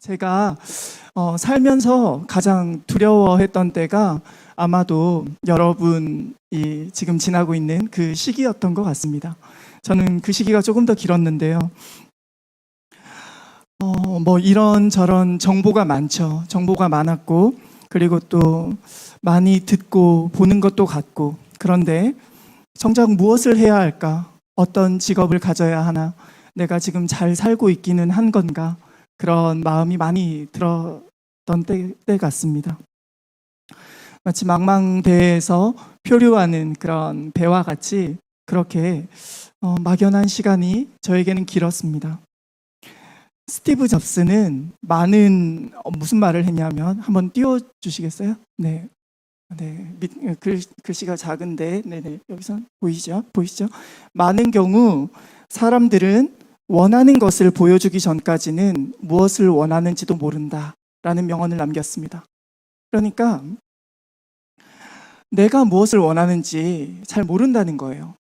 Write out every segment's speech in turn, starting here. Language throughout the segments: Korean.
제가 살면서 가장 두려워했던 때가 아마도 여러분이 지금 지나고 있는 그 시기였던 것 같습니다. 저는 그 시기가 조금 더 길었는데요. 뭐 이런저런 정보가 많죠. 정보가 많았고, 그리고 또 많이 듣고 보는 것도 같고, 그런데 정작 무엇을 해야 할까? 어떤 직업을 가져야 하나? 내가 지금 잘 살고 있기는 한 건가? 그런 마음이 많이 들었던 때 같습니다. 마치 망망대해에서 표류하는 그런 배와 같이 그렇게 막연한 시간이 저에게는 길었습니다. 스티브 잡스는 많은 무슨 말을 했냐면 한번 띄워주시겠어요? 네. 글씨가 작은데, 네네, 여기서 보이시죠? 많은 경우 사람들은 원하는 것을 보여주기 전까지는 무엇을 원하는지도 모른다라는 명언을 남겼습니다. 그러니까 내가 무엇을 원하는지 잘 모른다는 거예요.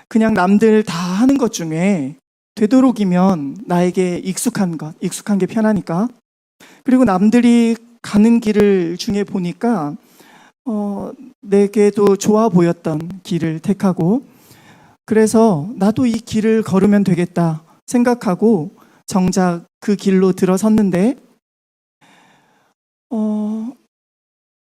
그냥 남들 다 하는 것 중에 되도록이면 나에게 익숙한 게 편하니까, 그리고 남들이 가는 길을 중에 보니까 내게도 좋아 보였던 길을 택하고, 그래서 나도 이 길을 걸으면 되겠다 생각하고 정작 그 길로 들어섰는데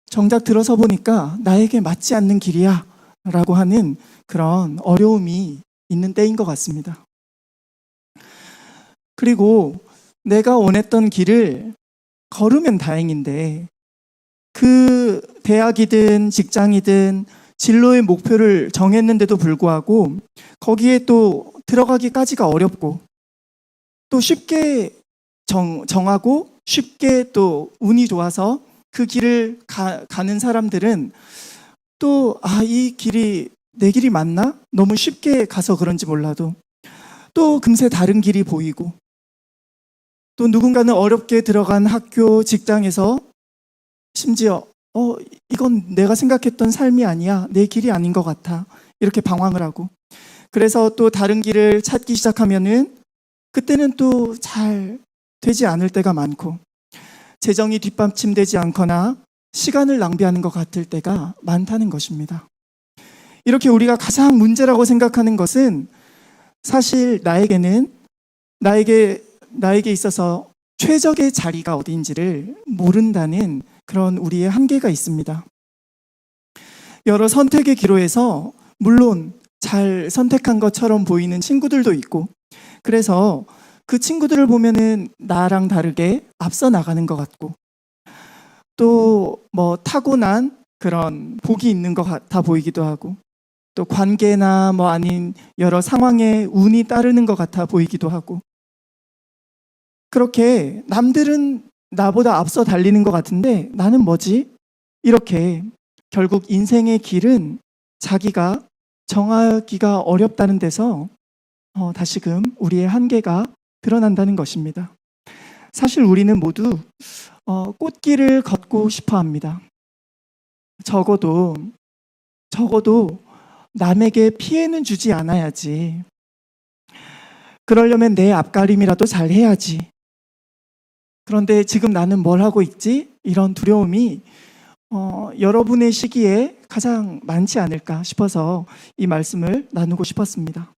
정작 들어서 보니까 나에게 맞지 않는 길이야 라고 하는 그런 어려움이 있는 때인 것 같습니다. 그리고 내가 원했던 길을 걸으면 다행인데, 그 대학이든 직장이든 진로의 목표를 정했는데도 불구하고 거기에 또 들어가기까지가 어렵고, 또 쉽게 정하고 쉽게 또 운이 좋아서 그 길을 가는 사람들은 또 이 길이 내 길이 맞나? 너무 쉽게 가서 그런지 몰라도 또 금세 다른 길이 보이고, 또 누군가는 어렵게 들어간 학교, 직장에서 심지어 이건 내가 생각했던 삶이 아니야, 내 길이 아닌 것 같아, 이렇게 방황을 하고, 그래서 또 다른 길을 찾기 시작하면은 그때는 또 잘 되지 않을 때가 많고, 재정이 뒷받침되지 않거나 시간을 낭비하는 것 같을 때가 많다는 것입니다. 이렇게 우리가 가장 문제라고 생각하는 것은 사실 나에게 있어서 최적의 자리가 어디인지를 모른다는 그런 우리의 한계가 있습니다. 여러 선택의 기로에서 물론 잘 선택한 것처럼 보이는 친구들도 있고, 그래서 그 친구들을 보면은 나랑 다르게 앞서 나가는 것 같고, 또 뭐 타고난 그런 복이 있는 것 같아 보이기도 하고, 또 관계나 뭐 아닌 여러 상황에 운이 따르는 것 같아 보이기도 하고, 그렇게 남들은 나보다 앞서 달리는 것 같은데 나는 뭐지? 이렇게 결국 인생의 길은 자기가 정하기가 어렵다는 데서 다시금 우리의 한계가 드러난다는 것입니다. 사실 우리는 모두 꽃길을 걷고 싶어 합니다. 적어도 남에게 피해는 주지 않아야지. 그러려면 내 앞가림이라도 잘 해야지. 그런데 지금 나는 뭘 하고 있지? 이런 두려움이 여러분의 시기에 가장 많지 않을까 싶어서 이 말씀을 나누고 싶었습니다.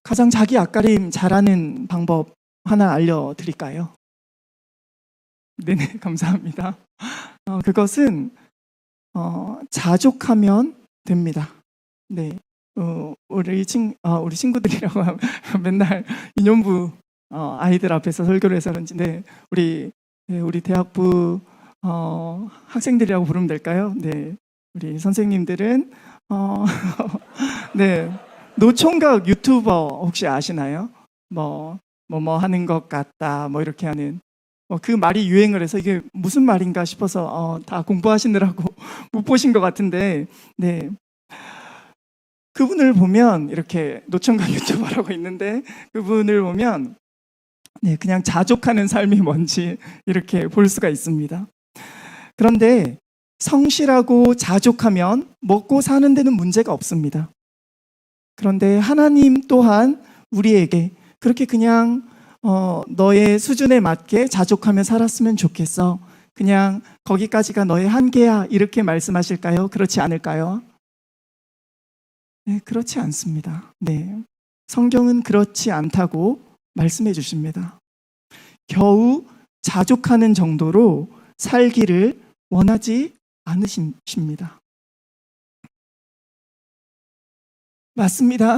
가장 자기 앞가림 잘하는 방법 하나 알려드릴까요? 네네, 감사합니다. 그것은 자족하면 됩니다. 네, 우리 친구들이라고 하면 맨날 인연부 아이들 앞에서 설교를 해서 그런지, 우리 대학부 학생들이라고 부르면 될까요? 네, 우리 선생님들은 네, 노총각 유튜버 혹시 아시나요? 뭐 하는 것 같다, 뭐 이렇게 하는 그 말이 유행을 해서 이게 무슨 말인가 싶어서 다 공부하시느라고 못 보신 것 같은데, 네, 그분을 보면 이렇게 노총각 유튜버라고 있는데 그분을 보면 네, 그냥 자족하는 삶이 뭔지 이렇게 볼 수가 있습니다. 그런데 성실하고 자족하면 먹고 사는 데는 문제가 없습니다. 그런데 하나님 또한 우리에게 그렇게 그냥 너의 수준에 맞게 자족하며 살았으면 좋겠어. 그냥 거기까지가 너의 한계야. 이렇게 말씀하실까요? 그렇지 않을까요? 네, 그렇지 않습니다. 네. 성경은 그렇지 않다고 말씀해 주십니다. 겨우 자족하는 정도로 살기를 원하지 않으십니다. 맞습니다,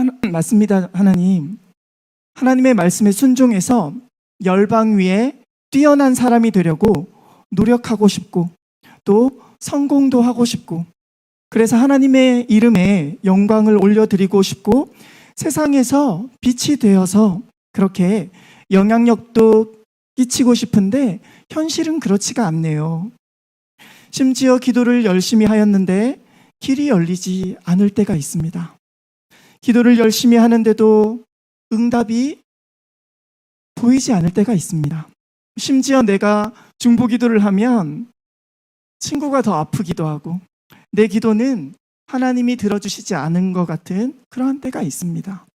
하나님. 하나님의 말씀에 순종해서 열방 위에 뛰어난 사람이 되려고 노력하고 싶고 또 성공도 하고 싶고 그래서 하나님의 이름에 영광을 올려드리고 싶고 세상에서 빛이 되어서 그렇게 영향력도 끼치고 싶은데 현실은 그렇지가 않네요. 심지어 기도를 열심히 하였는데 길이 열리지 않을 때가 있습니다. 기도를 열심히 하는데도 응답이 보이지 않을 때가 있습니다. 심지어 내가 중보기도를 하면 친구가 더 아프기도 하고 내 기도는 하나님이 들어주시지 않은 것 같은 그러한 때가 있습니다.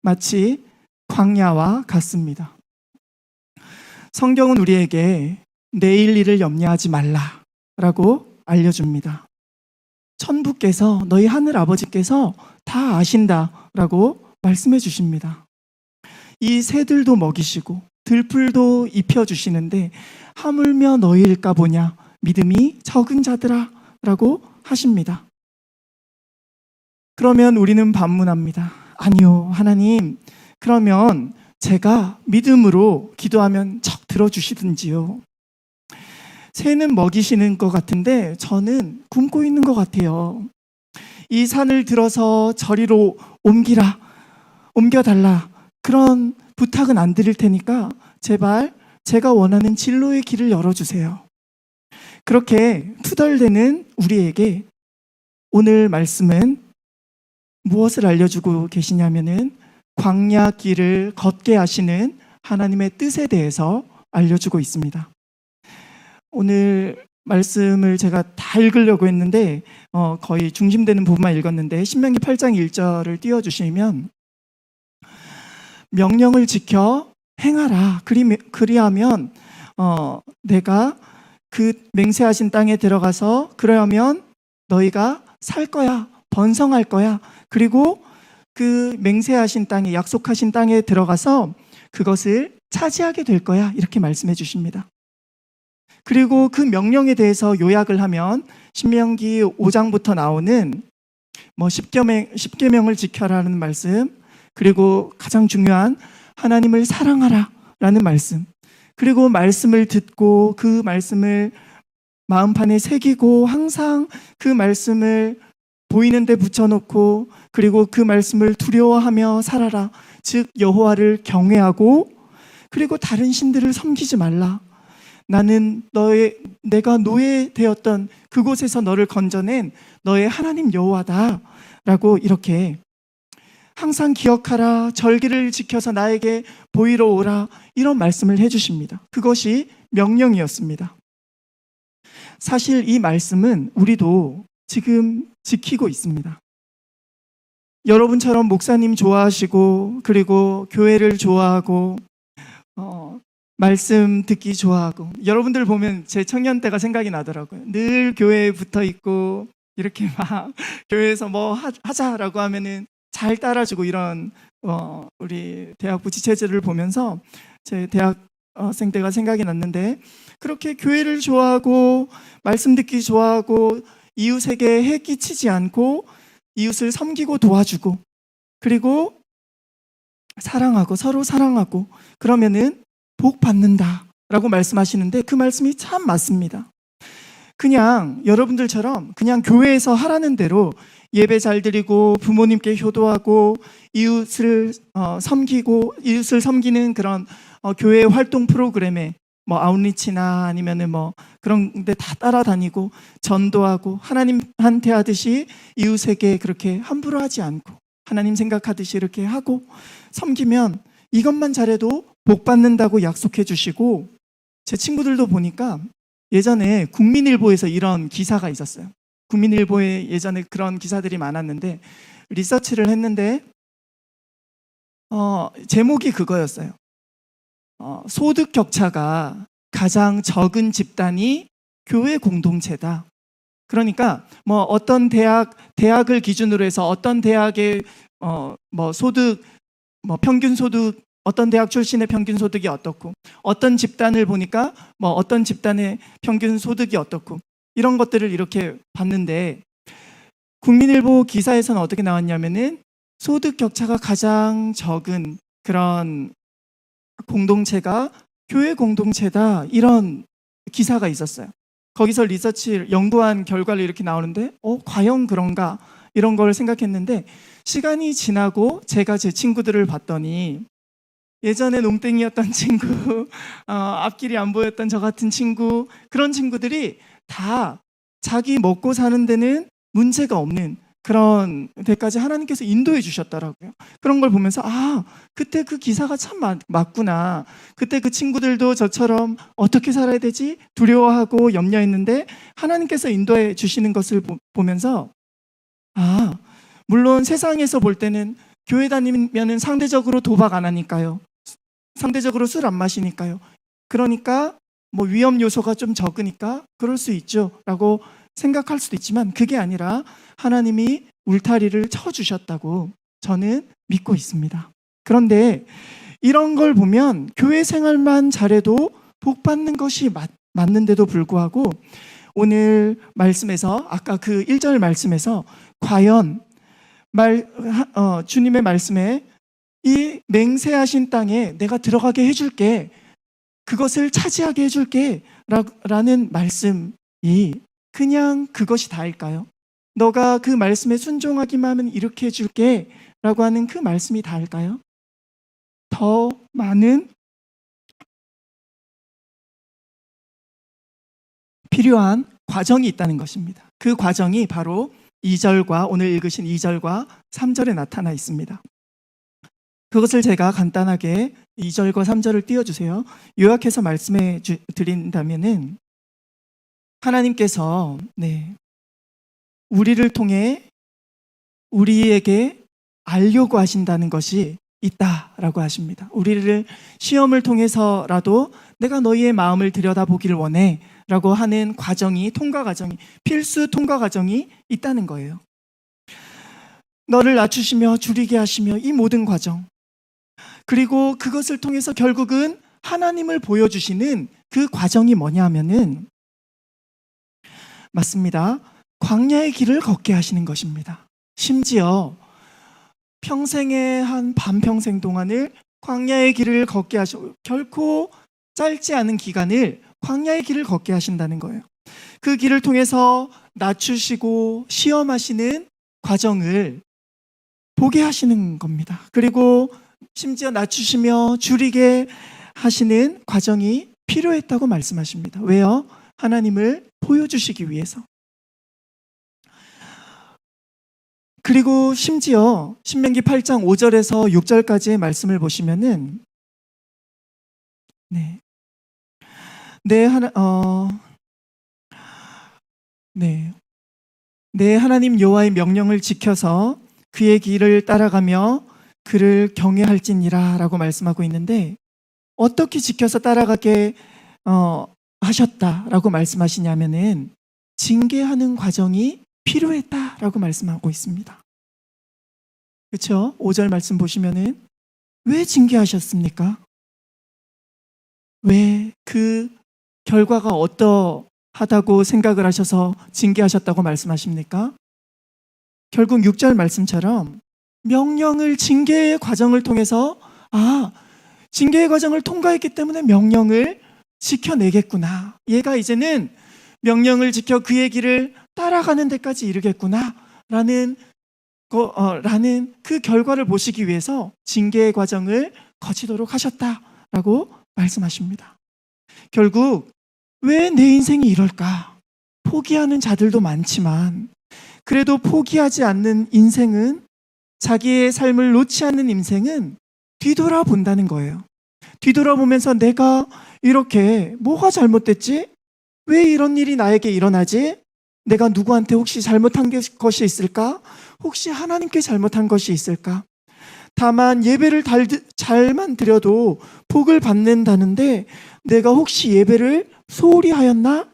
마치 광야와 같습니다. 성경은 우리에게 내일 일을 염려하지 말라라고 알려줍니다. 천부께서 너희 하늘 아버지께서 다 아신다라고 말씀해 주십니다. 이 새들도 먹이시고 들풀도 입혀주시는데 하물며 너희일까 보냐 믿음이 적은 자들아 라고 하십니다. 그러면 우리는 반문합니다. 아니요, 하나님, 그러면 제가 믿음으로 기도하면 척 들어주시든지요. 새는 먹이시는 것 같은데 저는 굶고 있는 것 같아요. 이 산을 들어서 저리로 옮겨달라. 그런 부탁은 안 드릴 테니까 제발 제가 원하는 진로의 길을 열어주세요. 그렇게 투덜대는 우리에게 오늘 말씀은 무엇을 알려주고 계시냐면은 광야 길을 걷게 하시는 하나님의 뜻에 대해서 알려주고 있습니다. 오늘 말씀을 제가 다 읽으려고 했는데 거의 중심되는 부분만 읽었는데 신명기 8장 1절을 띄워주시면 명령을 지켜 행하라. 그리하면 내가 그 맹세하신 땅에 들어가서 그러면 너희가 살 거야. 번성할 거야. 그리고 그 맹세하신 땅에 약속하신 땅에 들어가서 그것을 차지하게 될 거야. 이렇게 말씀해 주십니다. 그리고 그 명령에 대해서 요약을 하면 신명기 5장부터 나오는 10계명을 지켜라는 말씀, 그리고 가장 중요한 하나님을 사랑하라 라는 말씀, 그리고 말씀을 듣고 그 말씀을 마음판에 새기고 항상 그 말씀을 보이는 데 붙여놓고 그리고 그 말씀을 두려워하며 살아라. 즉 여호와를 경외하고 그리고 다른 신들을 섬기지 말라. 나는 내가 노예되었던 그곳에서 너를 건져낸 너의 하나님 여호와다 라고 이렇게 항상 기억하라. 절기를 지켜서 나에게 보이러 오라. 이런 말씀을 해주십니다. 그것이 명령이었습니다. 사실 이 말씀은 우리도 지금 지키고 있습니다. 여러분처럼 목사님 좋아하시고 그리고 교회를 좋아하고 말씀 듣기 좋아하고 여러분들 보면 제 청년 때가 생각이 나더라고요. 늘 교회에 붙어 있고 이렇게 막 교회에서 뭐 하자라고 하면은 잘 따라주고 이런 우리 대학부 지체들을 보면서 제 대학생 때가 생각이 났는데 그렇게 교회를 좋아하고 말씀 듣기 좋아하고 이웃에게 해 끼치지 않고 이웃을 섬기고 도와주고 그리고 사랑하고 서로 사랑하고 그러면은 복 받는다라고 말씀하시는데 그 말씀이 참 맞습니다. 그냥 여러분들처럼 그냥 교회에서 하라는 대로 예배 잘 드리고 부모님께 효도하고 이웃을 섬기고 이웃을 섬기는 그런 교회 활동 프로그램에 뭐 아웃리치나 아니면은 뭐 그런 데 다 따라다니고 전도하고 하나님한테 하듯이 이웃에게 그렇게 함부로 하지 않고 하나님 생각하듯이 이렇게 하고 섬기면 이것만 잘해도 복 받는다고 약속해 주시고 제 친구들도 보니까 예전에 국민일보에서 이런 기사가 있었어요. 국민일보에 예전에 그런 기사들이 많았는데 리서치를 했는데 제목이 그거였어요. 소득 격차가 가장 적은 집단이 교회 공동체다. 그러니까 뭐 어떤 대학을 기준으로 해서 어떤 대학의 뭐 소득, 뭐 평균 소득, 어떤 대학 출신의 평균 소득이 어떻고, 어떤 집단을 보니까 뭐 어떤 집단의 평균 소득이 어떻고, 이런 것들을 이렇게 봤는데, 국민일보 기사에서는 어떻게 나왔냐면은 소득 격차가 가장 적은 그런 공동체가 교회 공동체다, 이런 기사가 있었어요. 거기서 리서치 연구한 결과를 이렇게 나오는데 과연 그런가, 이런 걸 생각했는데, 시간이 지나고 제가 제 친구들을 봤더니 예전에 놈땡이였던 친구, 앞길이 안 보였던 저 같은 친구, 그런 친구들이 다 자기 먹고 사는 데는 문제가 없는 그런 데까지 하나님께서 인도해 주셨더라고요. 그런 걸 보면서 그때 그 기사가 참 맞구나. 그때 그 친구들도 저처럼 어떻게 살아야 되지? 두려워하고 염려했는데 하나님께서 인도해 주시는 것을 보면서 물론 세상에서 볼 때는 교회 다니면은 상대적으로 도박 안 하니까요. 상대적으로 술 안 마시니까요. 그러니까 뭐 위험 요소가 좀 적으니까 그럴 수 있죠 라고 생각할 수도 있지만, 그게 아니라 하나님이 울타리를 쳐주셨다고 저는 믿고 있습니다. 그런데 이런 걸 보면 교회 생활만 잘해도 복 받는 것이 맞는데도 불구하고, 오늘 말씀에서 아까 그 1절 말씀에서 과연 주님의 말씀에 이 맹세하신 땅에 내가 들어가게 해줄게, 그것을 차지하게 해줄게 라는 말씀이 그냥 그것이 다일까요? 너가 그 말씀에 순종하기만 하면 이렇게 해줄게 라고 하는 그 말씀이 다일까요? 더 많은 필요한 과정이 있다는 것입니다. 그 과정이 바로 2절과 오늘 읽으신 2절과 3절에 나타나 있습니다. 그것을 제가 간단하게 2절과 3절을 띄워주세요. 요약해서 말씀해 드린다면은, 하나님께서 우리를 통해 우리에게 알려고 하신다는 것이 있다라고 하십니다. 우리를 시험을 통해서라도 내가 너희의 마음을 들여다보기를 원해 라고 하는 통과 과정이, 필수 통과 과정이 있다는 거예요. 너를 낮추시며 줄이게 하시며, 이 모든 과정, 그리고 그것을 통해서 결국은 하나님을 보여주시는 그 과정이 뭐냐 하면은, 맞습니다, 광야의 길을 걷게 하시는 것입니다. 심지어 평생의 한 반평생 동안을 광야의 길을 걷게 하시고, 결코 짧지 않은 기간을 광야의 길을 걷게 하신다는 거예요. 그 길을 통해서 낮추시고 시험하시는 과정을 보게 하시는 겁니다. 그리고 심지어 낮추시며 줄이게 하시는 과정이 필요했다고 말씀하십니다. 왜요? 하나님을 보여주시기 위해서. 그리고 심지어 신명기 8장 5절에서 6절까지의 말씀을 보시면은 내 하나님 여호와의 명령을 지켜서 그의 길을 따라가며 그를 경외할지니라 라고 말씀하고 있는데, 어떻게 지켜서 따라가게 하셨다라고 말씀하시냐면은 징계하는 과정이 필요했다라고 말씀하고 있습니다. 그렇죠? 5절 말씀 보시면은 왜 징계하셨습니까? 왜 그 결과가 어떠하다고 생각을 하셔서 징계하셨다고 말씀하십니까? 결국 6절 말씀처럼 명령을, 징계의 과정을 통해서 징계의 과정을 통과했기 때문에 명령을 지켜내겠구나, 얘가 이제는 명령을 지켜 그의 길을 따라가는 데까지 이르겠구나 라는 그 결과를 보시기 위해서 징계의 과정을 거치도록 하셨다라고 말씀하십니다. 결국 왜 내 인생이 이럴까? 포기하는 자들도 많지만 그래도 포기하지 않는 인생은, 자기의 삶을 놓지 않는 인생은 뒤돌아본다는 거예요. 뒤돌아보면서 내가 이렇게 뭐가 잘못됐지? 왜 이런 일이 나에게 일어나지? 내가 누구한테 혹시 잘못한 것이 있을까? 혹시 하나님께 잘못한 것이 있을까? 다만 예배를 잘만 드려도 복을 받는다는데 내가 혹시 예배를 소홀히 하였나?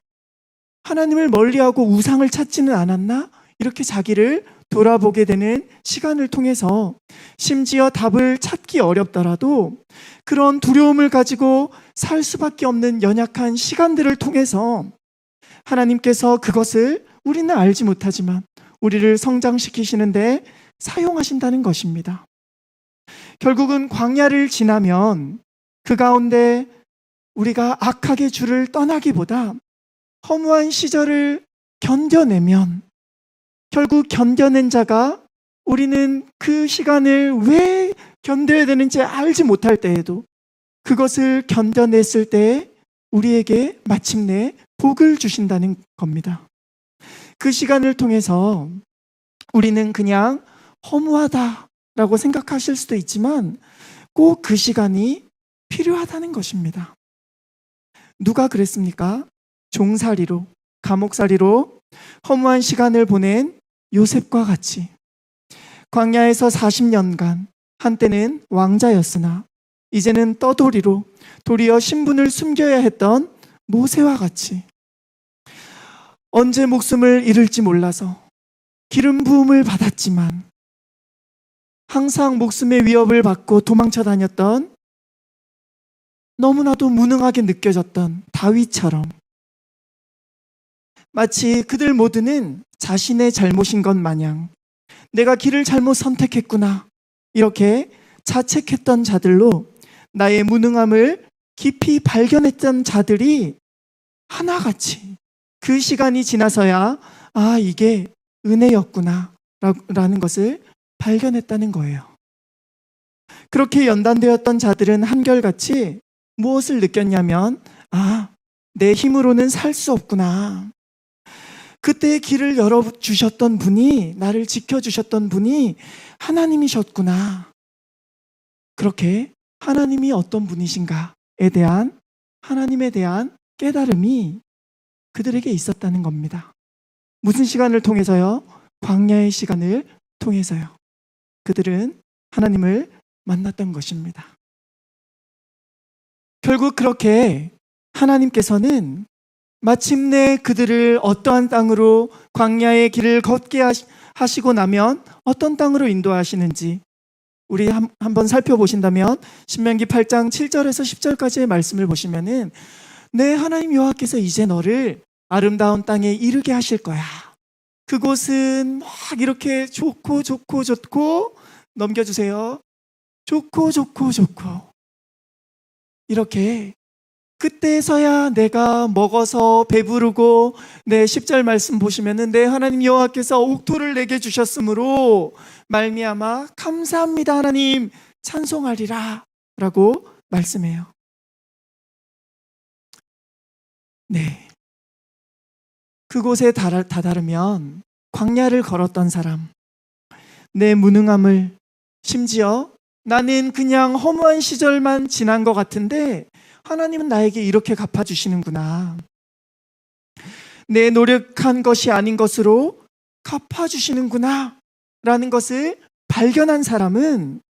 하나님을 멀리하고 우상을 찾지는 않았나? 이렇게 자기를 돌아보게 되는 시간을 통해서 심지어 답을 찾기 어렵더라도 그런 두려움을 가지고 살 수밖에 없는 연약한 시간들을 통해서 하나님께서 그것을 우리는 알지 못하지만 우리를 성장시키시는데 사용하신다는 것입니다. 결국은 광야를 지나면 그 가운데 우리가 악하게 주를 떠나기보다 허무한 시절을 견뎌내면 결국 견뎌낸 자가 우리는 그 시간을 왜 견뎌야 되는지 알지 못할 때에도 그것을 견뎌냈을 때 우리에게 마침내 복을 주신다는 겁니다. 그 시간을 통해서 우리는 그냥 허무하다라고 생각하실 수도 있지만 꼭 그 시간이 필요하다는 것입니다. 누가 그랬습니까? 종살이로, 감옥살이로 허무한 시간을 보낸 요셉과 같이 광야에서 40년간 한때는 왕자였으나 이제는 떠돌이로 도리어 신분을 숨겨야 했던 모세와 같이 언제 목숨을 잃을지 몰라서 기름 부음을 받았지만 항상 목숨의 위협을 받고 도망쳐 다녔던 너무나도 무능하게 느껴졌던 다윗처럼 마치 그들 모두는 자신의 잘못인 것 마냥 내가 길을 잘못 선택했구나 이렇게 자책했던 자들로 나의 무능함을 깊이 발견했던 자들이 하나같이 그 시간이 지나서야 이게 은혜였구나 라는 것을 발견했다는 거예요. 그렇게 연단되었던 자들은 한결같이 무엇을 느꼈냐면 내 힘으로는 살 수 없구나. 그때 길을 열어주셨던 분이, 나를 지켜주셨던 분이 하나님이셨구나. 그렇게 하나님이 어떤 분이신가에 대한 하나님에 대한 깨달음이 그들에게 있었다는 겁니다. 무슨 시간을 통해서요? 광야의 시간을 통해서요. 그들은 하나님을 만났던 것입니다. 결국 그렇게 하나님께서는 마침내 그들을 어떠한 땅으로 광야의 길을 걷게 하시고 나면 어떤 땅으로 인도하시는지 우리 한번 살펴보신다면 신명기 8장 7절에서 10절까지의 말씀을 보시면은 내 하나님 여호와께서 이제 너를 아름다운 땅에 이르게 하실 거야. 그곳은 막 이렇게 좋고 넘겨주세요. 좋고 이렇게 그때서야 내가 먹어서 배부르고 내 10절 말씀 보시면은 내 하나님 여호와께서 옥토를 내게 주셨으므로 말미암아 감사합니다 하나님 찬송하리라 라고 말씀해요. 네, 그곳에 다다르면 광야를 걸었던 사람, 내 무능함을 심지어 나는 그냥 허무한 시절만 지난 것 같은데 하나님은 나에게 이렇게 갚아주시는구나. 내 노력한 것이 아닌 것으로 갚아주시는구나 라는 것을 발견한 사람은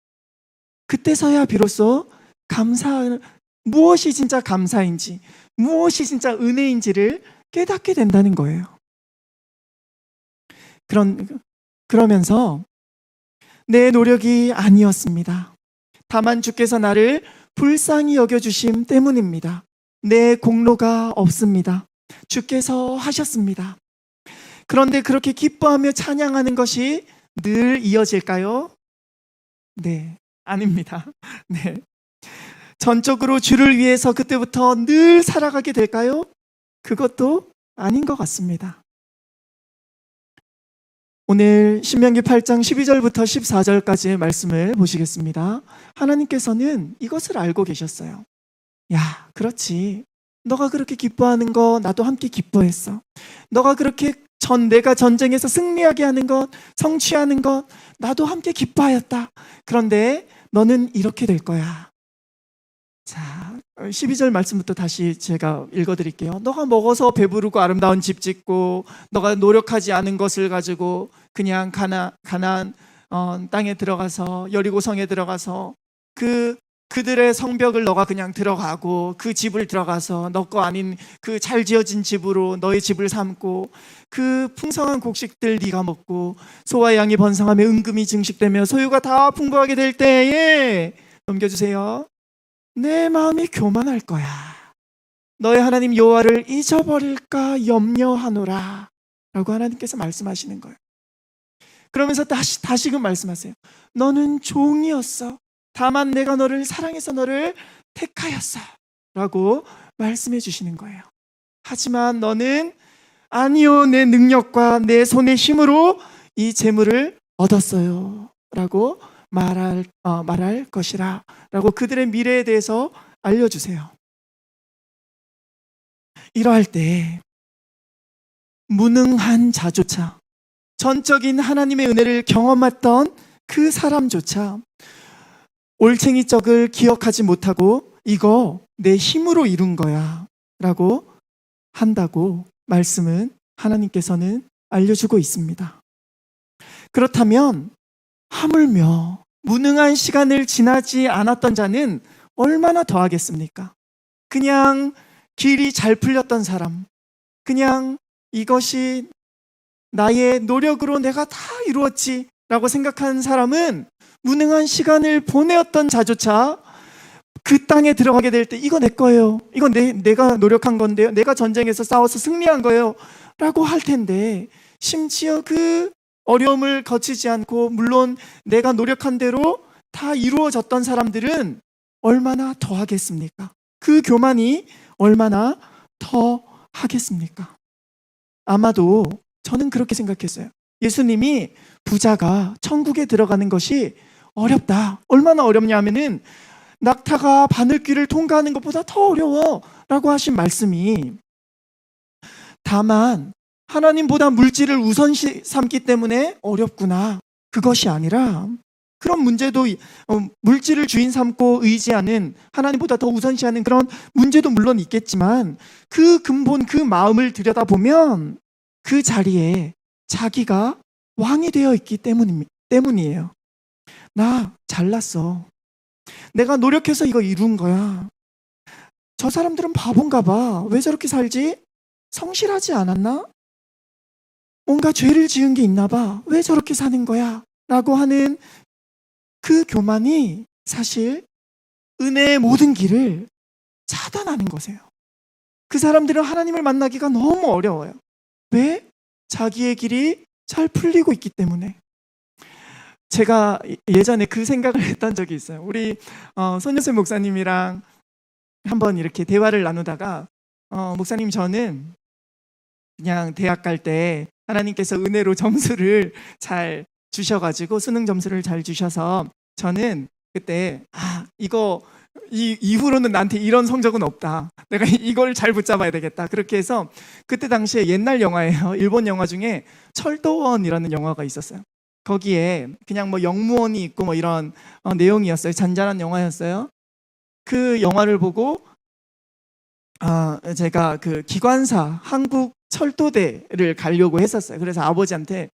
그때서야 비로소 무엇이 진짜 감사인지, 무엇이 진짜 은혜인지를 깨닫게 된다는 거예요. 그러면서 내 노력이 아니었습니다. 다만 주께서 나를 불쌍히 여겨주심 때문입니다. 내 공로가 없습니다. 주께서 하셨습니다. 그런데 그렇게 기뻐하며 찬양하는 것이 늘 이어질까요? 네, 아닙니다. 네. 전적으로 주를 위해서 그때부터 늘 살아가게 될까요? 그것도 아닌 것 같습니다. 오늘 신명기 8장 12절부터 14절까지의 말씀을 보시겠습니다. 하나님께서는 이것을 알고 계셨어요. 야, 그렇지. 너가 그렇게 기뻐하는 거 나도 함께 기뻐했어. 너가 그렇게 내가 전쟁에서 승리하게 하는 것, 성취하는 것 나도 함께 기뻐하였다. 그런데 너는 이렇게 될 거야. 자, 12절 말씀부터 다시 제가 읽어드릴게요. 너가 먹어서 배부르고 아름다운 집 짓고 너가 노력하지 않은 것을 가지고 그냥 가난 땅에 들어가서 여리고성에 들어가서 그들의 성벽을 너가 그냥 들어가고 그 집을 들어가서 너 거 아닌 그 잘 지어진 집으로 너의 집을 삼고 그 풍성한 곡식들 네가 먹고 소와 양이 번성하며 은금이 증식되며 소유가 다 풍부하게 될 때에 넘겨주세요. 내 마음이 교만할 거야. 너의 하나님 여호와를 잊어버릴까 염려하노라 라고 하나님께서 말씀하시는 거예요. 그러면서 다시금 말씀하세요. 너는 종이었어. 다만 내가 너를 사랑해서 너를 택하였어 라고 말씀해 주시는 거예요. 하지만 너는 아니요, 내 능력과 내 손의 힘으로 이 재물을 얻었어요 라고 말할 것이라 라고 그들의 미래에 대해서 알려주세요. 이러할 때 무능한 자조차, 전적인 하나님의 은혜를 경험했던 그 사람조차 올챙이 적을 기억하지 못하고 이거 내 힘으로 이룬 거야 라고 한다고 말씀은 하나님께서는 알려주고 있습니다. 그렇다면 하물며 무능한 시간을 지나지 않았던 자는 얼마나 더하겠습니까? 그냥 길이 잘 풀렸던 사람, 그냥 이것이 나의 노력으로 내가 다 이루었지 라고 생각하는 사람은 무능한 시간을 보내었던 자조차 그 땅에 들어가게 될 때 이거 내 거예요, 이거 내가 노력한 건데요, 내가 전쟁에서 싸워서 승리한 거예요 라고 할 텐데, 심지어 그 어려움을 거치지 않고 물론 내가 노력한 대로 다 이루어졌던 사람들은 얼마나 더 하겠습니까? 그 교만이 얼마나 더 하겠습니까? 아마도 저는 그렇게 생각했어요. 예수님이 부자가 천국에 들어가는 것이 어렵다. 얼마나 어렵냐 하면은 낙타가 바늘길을 통과하는 것보다 더 어려워 라고 하신 말씀이, 다만 하나님보다 물질을 우선시 삼기 때문에 어렵구나, 그것이 아니라 그런 문제도 물질을 주인 삼고 의지하는, 하나님보다 더 우선시하는 그런 문제도 물론 있겠지만 그 근본, 그 마음을 들여다보면 그 자리에 자기가 왕이 되어 있기 때문이에요. 나 잘났어. 내가 노력해서 이거 이룬 거야. 저 사람들은 바본가 봐. 왜 저렇게 살지? 성실하지 않았나? 뭔가 죄를 지은 게 있나 봐. 왜 저렇게 사는 거야? 라고 하는 그 교만이 사실 은혜의 모든 길을 차단하는 거세요. 그 사람들은 하나님을 만나기가 너무 어려워요. 왜? 자기의 길이 잘 풀리고 있기 때문에. 제가 예전에 그 생각을 했던 적이 있어요. 우리 손유슬 목사님이랑 한번 이렇게 대화를 나누다가 목사님, 저는 그냥 대학 갈 때 하나님께서 은혜로 점수를 잘 주셔가지고 수능 점수를 잘 주셔서 저는 그때 이후로는 나한테 이런 성적은 없다, 내가 이걸 잘 붙잡아야 되겠다, 그렇게 해서 그때 당시에 옛날 영화예요. 일본 영화 중에 철도원이라는 영화가 있었어요. 거기에 그냥 뭐 영무원이 있고 뭐 이런 내용이었어요. 잔잔한 영화였어요. 그 영화를 보고 제가 그 기관사 한국 철도대를 가려고 했었어요. 그래서 아버지한테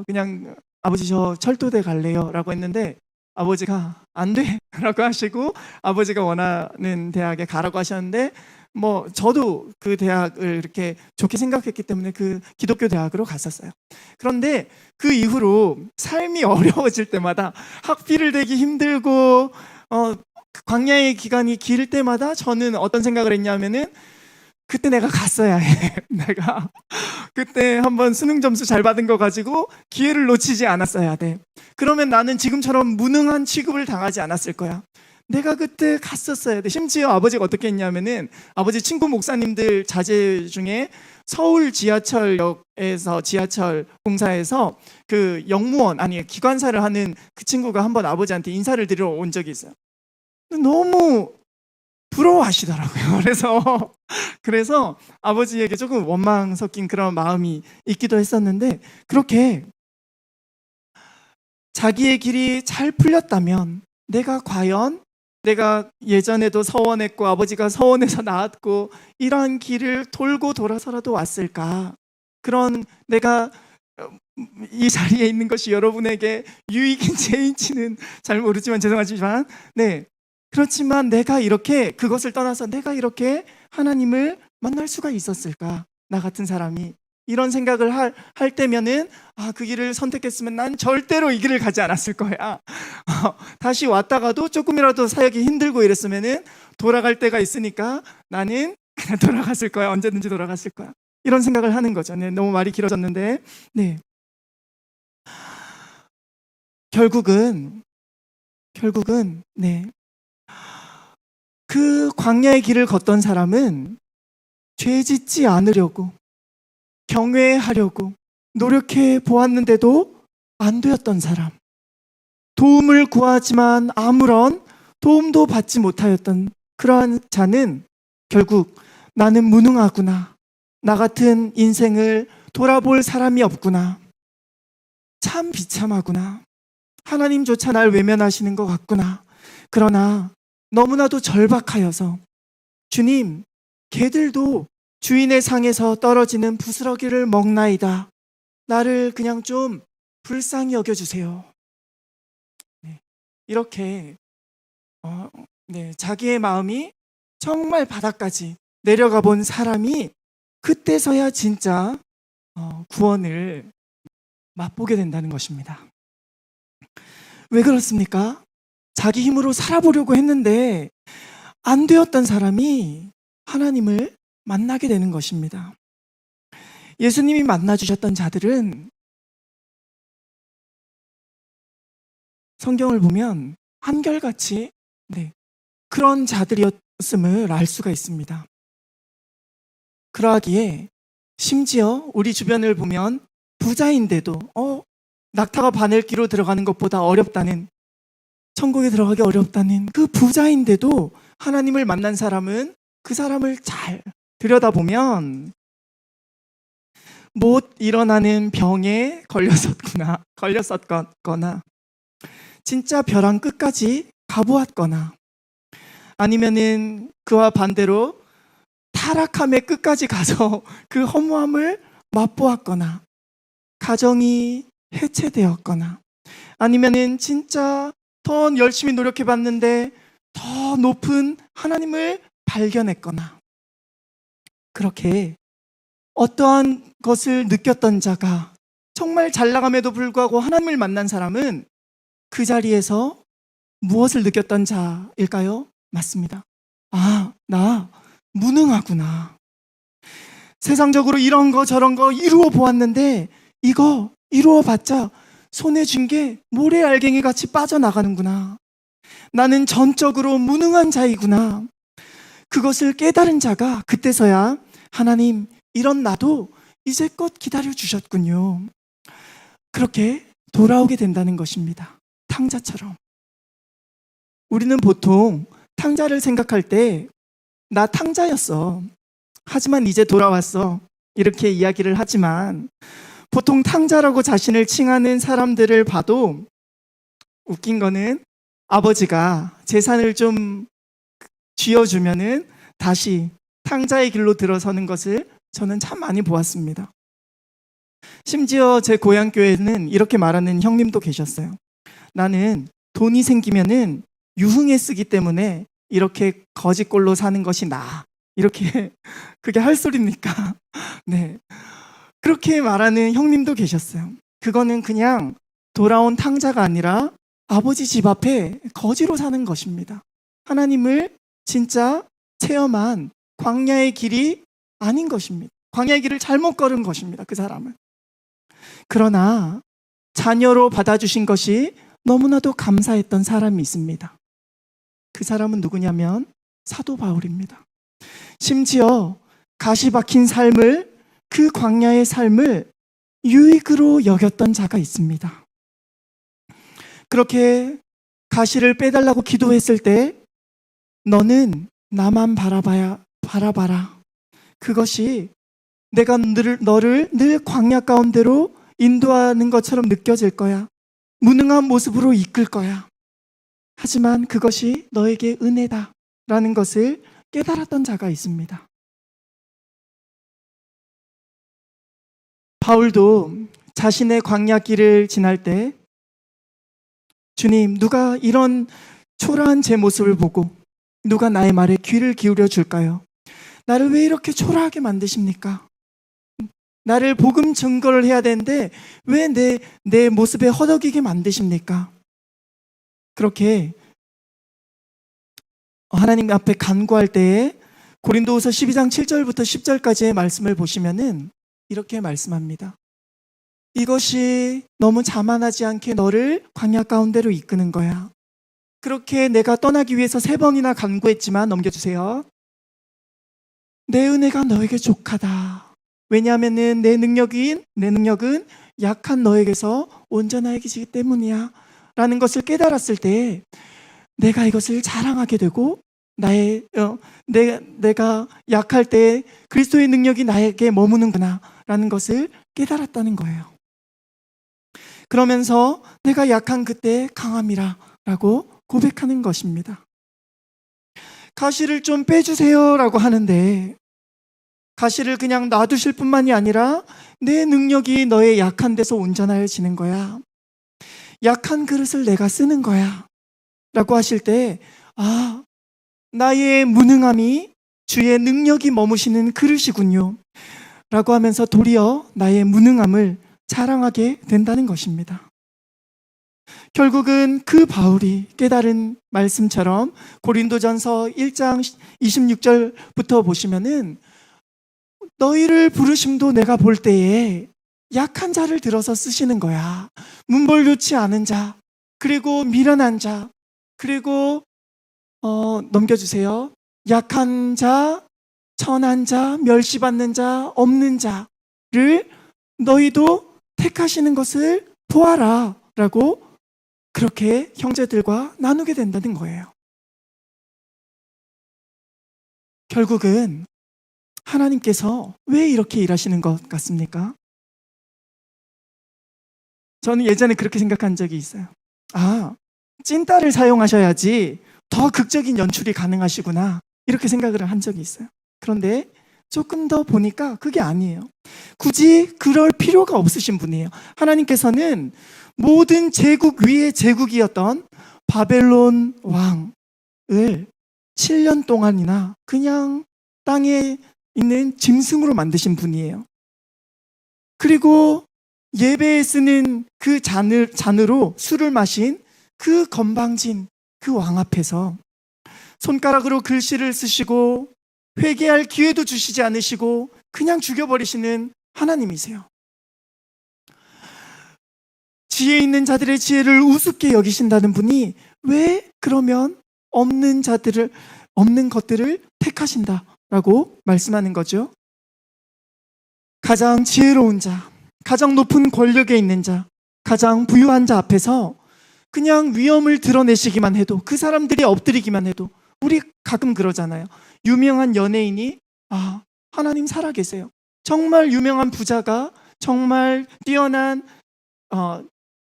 그냥 아버지 저 철도대 갈래요 라고 했는데 아버지가 안 돼 라고 하시고 아버지가 원하는 대학에 가라고 하셨는데, 뭐 저도 그 대학을 이렇게 좋게 생각했기 때문에 그 기독교 대학으로 갔었어요. 그런데 그 이후로 삶이 어려워질 때마다, 학비를 대기 힘들고 광야의 기간이 길 때마다 저는 어떤 생각을 했냐면은 그때 내가 갔어야 해. 내가 그때 한번 수능 점수 잘 받은 거 가지고 기회를 놓치지 않았어야 돼. 그러면 나는 지금처럼 무능한 취급을 당하지 않았을 거야. 내가 그때 갔었어야 돼. 심지어 아버지가 어떻게 했냐면은, 아버지 친구 목사님들 자제 중에 서울 지하철역에서 지하철 공사에서 그 영무원, 아니 기관사를 하는 그 친구가 한번 아버지한테 인사를 드리러 온 적이 있어요. 너무 부러워하시더라고요. 그래서 아버지에게 조금 원망 섞인 그런 마음이 있기도 했었는데, 그렇게 자기의 길이 잘 풀렸다면 내가 예전에도 서원했고 아버지가 서원해서 나왔고 이러한 길을 돌고 돌아서라도 왔을까? 그런 내가 이 자리에 있는 것이 여러분에게 유익인지 해인지는 잘 모르지만 죄송하지만 네, 그렇지만 내가 이렇게 그것을 떠나서 내가 이렇게 하나님을 만날 수가 있었을까? 나 같은 사람이 이런 생각을 할 때면은 그 길을 선택했으면 난 절대로 이 길을 가지 않았을 거야. 다시 왔다가도 조금이라도 사역이 힘들고 이랬으면은 돌아갈 때가 있으니까 나는 그냥 돌아갔을 거야. 언제든지 돌아갔을 거야. 이런 생각을 하는 거죠. 네, 너무 말이 길어졌는데 네. 결국은 네. 그 광야의 길을 걷던 사람은 죄 짓지 않으려고 경외하려고 노력해 보았는데도 안 되었던 사람, 도움을 구하지만 아무런 도움도 받지 못하였던 그러한 자는 결국 나는 무능하구나, 나 같은 인생을 돌아볼 사람이 없구나, 참 비참하구나, 하나님조차 날 외면하시는 것 같구나, 그러나 너무나도 절박하여서 주님, 개들도 주인의 상에서 떨어지는 부스러기를 먹나이다, 나를 그냥 좀 불쌍히 여겨주세요. 네, 이렇게 네, 자기의 마음이 정말 바닥까지 내려가 본 사람이 그때서야 진짜 구원을 맛보게 된다는 것입니다. 왜 그렇습니까? 자기 힘으로 살아보려고 했는데 안 되었던 사람이 하나님을 만나게 되는 것입니다. 예수님이 만나주셨던 자들은 성경을 보면 한결같이 그런 자들이었음을 알 수가 있습니다. 그러하기에 심지어 우리 주변을 보면 부자인데도 낙타가 바늘기로 들어가는 것보다 어렵다는, 천국에 들어가기 어렵다는 그 부자인데도 하나님을 만난 사람은 그 사람을 잘 들여다보면 못 일어나는 병에 걸렸었거나 진짜 벼랑 끝까지 가보았거나 아니면은 그와 반대로 타락함의 끝까지 가서 그 허무함을 맛보았거나 가정이 해체되었거나 아니면은 진짜 더 열심히 노력해봤는데 더 높은 하나님을 발견했거나 그렇게 어떠한 것을 느꼈던 자가 정말 잘 나감에도 불구하고 하나님을 만난 사람은 그 자리에서 무엇을 느꼈던 자일까요? 맞습니다. 나 무능하구나. 세상적으로 이런 거 저런 거 이루어 보았는데 이거 이루어 봤자 손에 쥔 게 모래알갱이 같이 빠져나가는구나. 나는 전적으로 무능한 자이구나. 그것을 깨달은 자가 그때서야 하나님, 이런 나도 이제껏 기다려 주셨군요, 그렇게 돌아오게 된다는 것입니다. 탕자처럼. 우리는 보통 탕자를 생각할 때 나 탕자였어, 하지만 이제 돌아왔어, 이렇게 이야기를 하지만 보통 탕자라고 자신을 칭하는 사람들을 봐도 웃긴 거는 아버지가 재산을 좀 쥐어주면은 다시 탕자의 길로 들어서는 것을 저는 참 많이 보았습니다. 심지어 제 고향 교회는 이렇게 말하는 형님도 계셨어요. 나는 돈이 생기면은 유흥에 쓰기 때문에 이렇게 거지꼴로 사는 것이 나아. 이렇게 그게 할 소리입니까? 네, 그렇게 말하는 형님도 계셨어요. 그거는 그냥 돌아온 탕자가 아니라 아버지 집 앞에 거지로 사는 것입니다. 하나님을 진짜 체험한 광야의 길이 아닌 것입니다. 광야의 길을 잘못 걸은 것입니다, 그 사람은. 그러나 자녀로 받아주신 것이 너무나도 감사했던 사람이 있습니다. 그 사람은 누구냐면 사도 바울입니다. 심지어 가시 박힌 삶을, 그 광야의 삶을 유익으로 여겼던 자가 있습니다. 그렇게 가시를 빼달라고 기도했을 때 너는 나만 바라봐라. 그것이 내가 너를 늘 광야 가운데로 인도하는 것처럼 느껴질 거야. 무능한 모습으로 이끌 거야. 하지만 그것이 너에게 은혜다 라는 것을 깨달았던 자가 있습니다. 바울도 자신의 광야길을 지날 때 주님, 누가 이런 초라한 제 모습을 보고 누가 나의 말에 귀를 기울여 줄까요? 나를 왜 이렇게 초라하게 만드십니까? 나를 복음 증거를 해야 되는데 왜 내 모습에 허덕이게 만드십니까? 그렇게 하나님 앞에 간구할 때에 고린도후서 12장 7절부터 10절까지의 말씀을 보시면은 이렇게 말씀합니다. 이것이 너무 자만하지 않게 너를 광야 가운데로 이끄는 거야. 그렇게 내가 떠나기 위해서 3번이나 간구했지만, 넘겨주세요. 내 은혜가 너에게 족하다. 왜냐하면은 내 능력은 약한 너에게서 온전하여지기 때문이야 라는 것을 깨달았을 때 내가 이것을 자랑하게 되고 내가 약할 때 그리스도의 능력이 나에게 머무는구나 라는 것을 깨달았다는 거예요. 그러면서 내가 약한 그때 강함이라 라고 고백하는 것입니다. 가시를 좀 빼주세요 라고 하는데 가시를 그냥 놔두실 뿐만이 아니라 내 능력이 너의 약한 데서 온전하여지는 거야. 약한 그릇을 내가 쓰는 거야 라고 하실 때 나의 무능함이 주의 능력이 머무시는 그릇이군요 라고 하면서 도리어 나의 무능함을 자랑하게 된다는 것입니다. 결국은 그 바울이 깨달은 말씀처럼 고린도전서 1장 26절부터 보시면은 너희를 부르심도 내가 볼 때에 약한 자를 들어서 쓰시는 거야. 문벌 좋지 않은 자, 그리고 미련한 자, 그리고 넘겨주세요. 약한 자, 천한 자, 멸시받는 자, 없는 자를 너희도 택하시는 것을 보아라 라고 그렇게 형제들과 나누게 된다는 거예요. 결국은 하나님께서 왜 이렇게 일하시는 것 같습니까? 저는 예전에 그렇게 생각한 적이 있어요. 찐따를 사용하셔야지 더 극적인 연출이 가능하시구나 이렇게 생각을 한 적이 있어요. 그런데 조금 더 보니까 그게 아니에요. 굳이 그럴 필요가 없으신 분이에요. 하나님께서는 모든 제국 위의 제국이었던 바벨론 왕을 7년 동안이나 그냥 땅에 있는 짐승으로 만드신 분이에요. 그리고 예배에 쓰는 그 잔으로 술을 마신 그 건방진 그 왕 앞에서 손가락으로 글씨를 쓰시고 회개할 기회도 주시지 않으시고 그냥 죽여버리시는 하나님이세요. 지혜 있는 자들의 지혜를 우습게 여기신다는 분이 왜 그러면 없는 것들을 택하신다라고 말씀하는 거죠. 가장 지혜로운 자, 가장 높은 권력에 있는 자, 가장 부유한 자 앞에서 그냥 위엄을 드러내시기만 해도, 그 사람들이 엎드리기만 해도, 우리 가끔 그러잖아요. 유명한 연예인이 하나님 살아계세요. 정말 유명한 부자가, 정말 뛰어난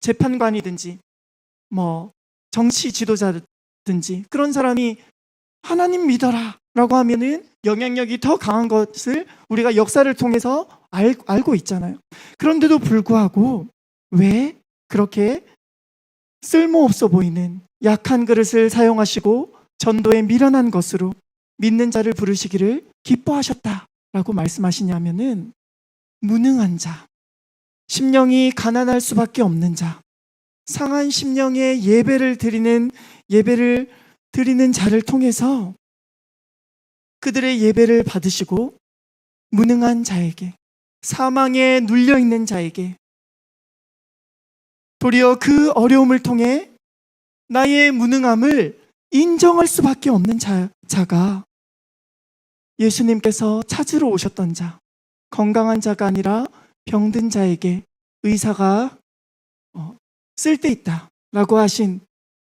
재판관이든지 정치 지도자든지 그런 사람이 하나님 믿어라 라고 하면은 영향력이 더 강한 것을 우리가 역사를 통해서 알고 있잖아요. 그런데도 불구하고 왜 그렇게 쓸모없어 보이는 약한 그릇을 사용하시고 전도에 미련한 것으로 믿는 자를 부르시기를 기뻐하셨다라고 말씀하시냐면은 무능한 자, 심령이 가난할 수밖에 없는 자, 상한 심령의 예배를 드리는 자를 통해서 그들의 예배를 받으시고 무능한 자에게, 사망에 눌려있는 자에게 도리어 그 어려움을 통해 나의 무능함을 인정할 수밖에 없는 자가 예수님께서 찾으러 오셨던 자, 건강한 자가 아니라 병든 자에게 의사가 쓸데있다 라고 하신,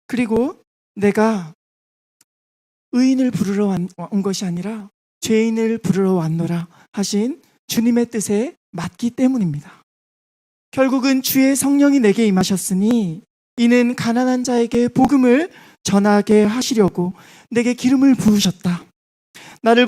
그리고 내가 의인을 부르러 온 것이 아니라 죄인을 부르러 왔노라 하신 주님의 뜻에 맞기 때문입니다. 결국은 주의 성령이 내게 임하셨으니 이는 가난한 자에게 복음을 전하게 하시려고 내게 기름을 부으셨다. 나를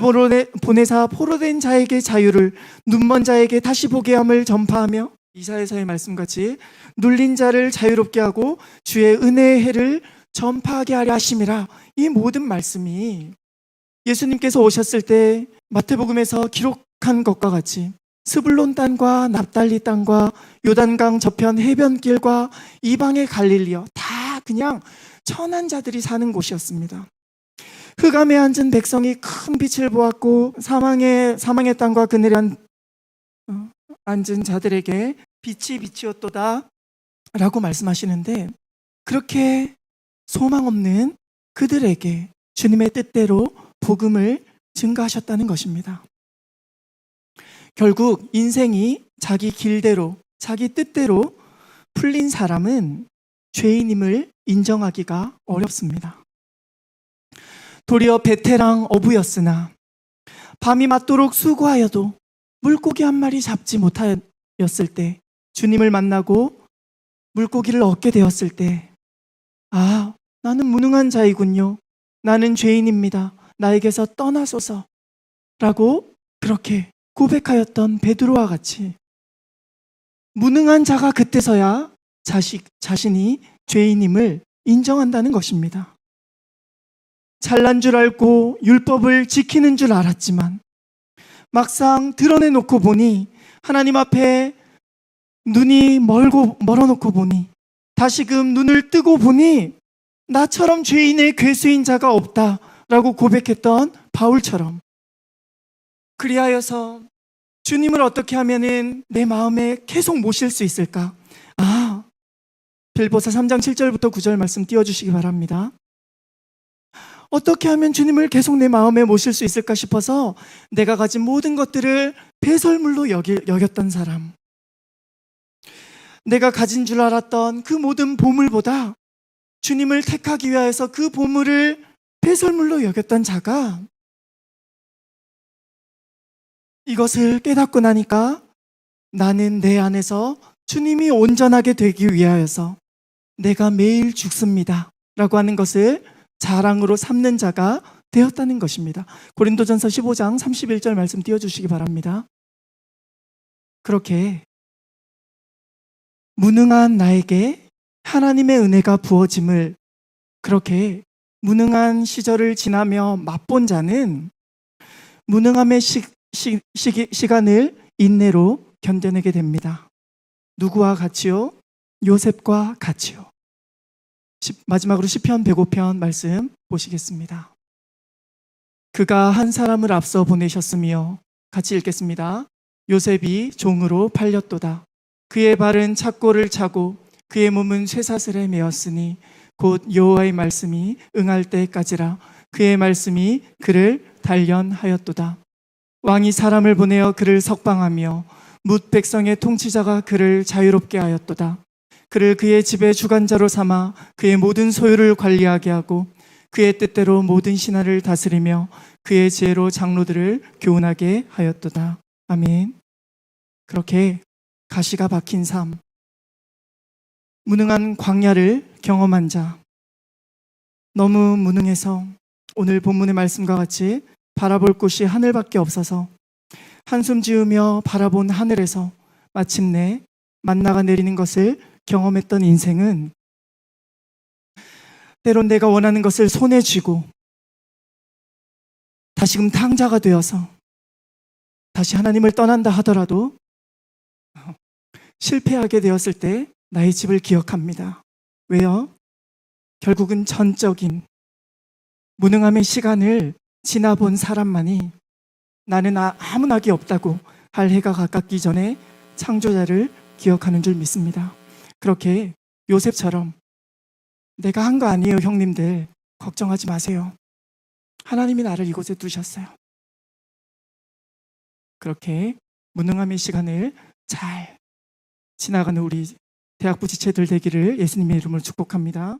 보내사 포로된 자에게 자유를, 눈먼 자에게 다시 보게 함을 전파하며 이사야서의 말씀같이 눌린 자를 자유롭게 하고 주의 은혜의 해를 전파하게 하려 하심이라. 이 모든 말씀이 예수님께서 오셨을 때 마태복음에서 기록한 것과 같이 스불론 땅과 납달리 땅과 요단강 저편 해변길과 이방의 갈릴리요, 다 그냥 천한 자들이 사는 곳이었습니다. 흑암에 앉은 백성이 큰 빛을 보았고 사망의 땅과 그늘에 앉은 자들에게 빛이 빛이었도다 라고 말씀하시는데, 그렇게 소망 없는 그들에게 주님의 뜻대로 복음을 증가하셨다는 것입니다. 결국 인생이 자기 길대로, 자기 뜻대로 풀린 사람은 죄인임을 인정하기가 어렵습니다. 도리어 베테랑 어부였으나 밤이 맞도록 수고하여도 물고기 한 마리 잡지 못하였을 때, 주님을 만나고 물고기를 얻게 되었을 때, 아, 나는 무능한 자이군요. 나는 죄인입니다. 나에게서 떠나소서 라고 그렇게 고백하였던 베드로와 같이 무능한 자가 그때서야 자신이 죄인임을 인정한다는 것입니다. 잘난 줄 알고 율법을 지키는 줄 알았지만 막상 드러내놓고 보니, 하나님 앞에 눈이 멀어놓고 보니, 다시금 눈을 뜨고 보니 나처럼 죄인의 괴수인 자가 없다라고 고백했던 바울처럼, 그리하여서 주님을 어떻게 하면은 내 마음에 계속 모실 수 있을까? 빌보서 3장 7절부터 9절 말씀 띄워주시기 바랍니다. 어떻게 하면 주님을 계속 내 마음에 모실 수 있을까 싶어서 내가 가진 모든 것들을 배설물로 여겼던 사람, 내가 가진 줄 알았던 그 모든 보물보다 주님을 택하기 위하여서 그 보물을 배설물로 여겼던 자가 이것을 깨닫고 나니까 나는 내 안에서 주님이 온전하게 되기 위하여서 내가 매일 죽습니다 라고 하는 것을 자랑으로 삼는 자가 되었다는 것입니다. 고린도전서 15장 31절 말씀 띄워주시기 바랍니다. 그렇게 무능한 나에게 하나님의 은혜가 부어짐을, 그렇게 무능한 시절을 지나며 맛본 자는 무능함의 시간을 인내로 견뎌내게 됩니다. 누구와 같이요? 요셉과 같이요. 마지막으로 시편 105편 말씀 보시겠습니다. 그가 한 사람을 앞서 보내셨으며, 같이 읽겠습니다. 요셉이 종으로 팔렸도다. 그의 발은 착고를 차고 그의 몸은 쇠사슬에 매었으니 곧 여호와의 말씀이 응할 때까지라. 그의 말씀이 그를 단련하였도다. 왕이 사람을 보내어 그를 석방하며 뭇 백성의 통치자가 그를 자유롭게 하였도다. 그를 그의 집의 주관자로 삼아 그의 모든 소유를 관리하게 하고 그의 뜻대로 모든 신하를 다스리며 그의 지혜로 장로들을 교훈하게 하였도다. 아멘. 그렇게 가시가 박힌 삶, 무능한 광야를 경험한 자, 너무 무능해서 오늘 본문의 말씀과 같이 바라볼 곳이 하늘밖에 없어서 한숨 지으며 바라본 하늘에서 마침내 만나가 내리는 것을 경험했던 인생은, 때론 내가 원하는 것을 손에 쥐고 다시금 탕자가 되어서 다시 하나님을 떠난다 하더라도 실패하게 되었을 때 나의 집을 기억합니다. 왜요? 결국은 전적인 무능함의 시간을 지나본 사람만이 나는 아무 낙이 없다고 할 해가 가깝기 전에 창조자를 기억하는 줄 믿습니다. 그렇게 요셉처럼 내가 한 거 아니에요, 형님들. 걱정하지 마세요. 하나님이 나를 이곳에 두셨어요. 그렇게 무능함의 시간을 잘 지나가는 우리 대학부 지체들 되기를 예수님의 이름으로 축복합니다.